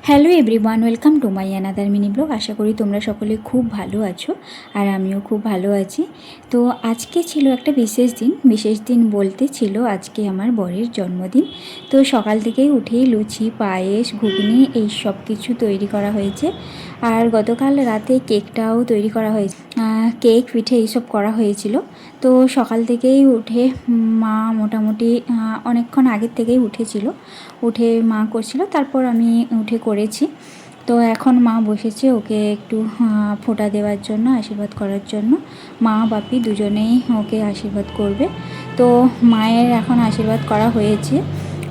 Hello everyone, welcome to my another mini blog. আশা করি তোমরা সকলে খুব ভালো আছো আর আমিও খুব ভালো আছি। তো আজকে ছিল একটা বিশেষ দিন বলতে ছিল আজকে আমার বরের জন্মদিন। তো সকাল থেকেই উঠেই লুচি, পায়েস, ঘুগনি এই সব কিছু তৈরি করা হয়েছে। আর গতকাল রাতে কেকটাও তৈরি করা হয়েছে, কেক পিঠে এইসব করা হয়েছিল। তো সকাল থেকেই উঠে মা মোটামুটি অনেকক্ষণ আগের থেকেই উঠে মা করছিল, তারপর আমি উঠে করেছি। তো এখন মা বসেছে ওকে একটু ফোঁটা দেওয়ার জন্য, আশীর্বাদ করার জন্য। মা বাপি দুজনেই ওকে আশীর্বাদ করবে। তো মায়ের এখন আশীর্বাদ করা হয়েছে।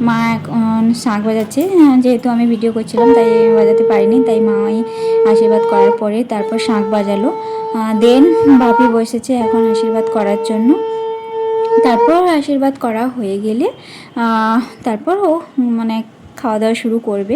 মা এখন শাঁখ বাজাচ্ছে, যেহেতু আমি ভিডিও করছিলাম তাই বাজাতে পারিনি, তাই মাই আশীর্বাদ করার পরে তারপর শাঁখ বাজালো। দেন বাপি বসেছে এখন আশীর্বাদ করার জন্য। তারপর আশীর্বাদ করা হয়ে গেলে তারপর ও মানে খাওয়া দাওয়া শুরু করবে।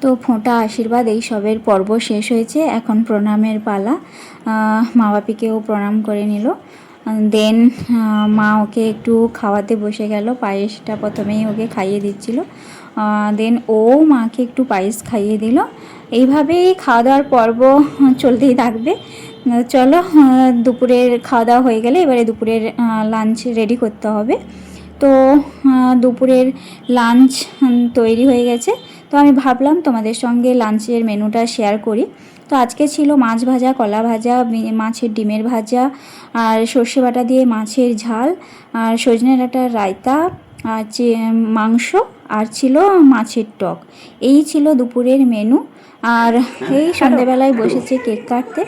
তো ফোঁটা, আশীর্বাদ এই সবের পর্ব শেষ হয়েছে, এখন প্রণামের পালা। মা বাপিকেও প্রণাম করে নিল। দেন মা ওকে একটু খাওয়াতে বসে গেল। পায়েসটা প্রথমেই ওকে খাইয়ে দিচ্ছিল, দেন ও মাকে একটু পায়েস খাইয়ে দিল। এইভাবেই খাওয়া দাওয়ার পর্ব চলতেই থাকবে। চলো, দুপুরের খাওয়া দাওয়া হয়ে গেলে এবারে দুপুরের লাঞ্চ রেডি করতে হবে। তো দুপুরের লাঞ্চ তৈরি হয়ে গেছে। তো আমি ভাবলাম তোমাদের সঙ্গে লাঞ্চের মেনুটা শেয়ার করি। তো আজকে ছিল মাছ ভাজা, কলা ভাজা, মাছের ডিমের ভাজা, আর সর্ষে বাটা দিয়ে মাছের ঝাল, আর সজনে ডাঁটার রায়তা, আর মাংস, আর ছিল মাছের টক। এই ছিল দুপুরের মেনু। আর এই সন্ধ্যেবেলায় বসেছে কেক কাটতে।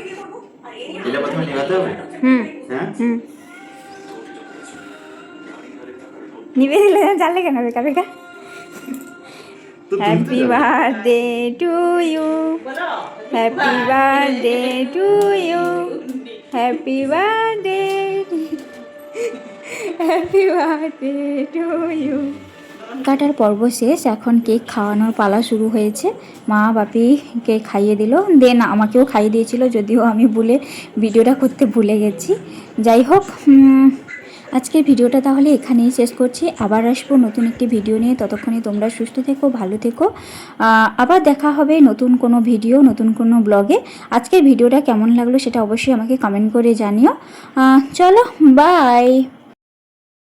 নিবে দিলে জানলে কেন বেকা বেকা। Happy birthday to you, happy birthday to you, happy birthday, happy birthday to you. কাটার পর্ব শেষ, এখন কেক খাওয়ানোর পালা শুরু হয়েছে। মা বাপি কেক খাইয়ে দিল, দেন আমাকেও খাইয়ে দিয়েছিল, যদিও আমি ভিডিওটা করতে ভুলে গেছি। যাই হোক, আজকের ভিডিওটা তাহলে এখানেই শেষ করছি। আবার আসবো নতুন একটি ভিডিও নিয়ে। ততক্ষণে তোমরা সুস্থ থেকো, ভালো থেকো। আবার দেখা হবে নতুন কোনো ভিডিও, নতুন কোনো ব্লগে। আজকের ভিডিওটা কেমন লাগলো সেটা অবশ্যই আমাকে কমেন্ট করে জানিও। চলো, বাই।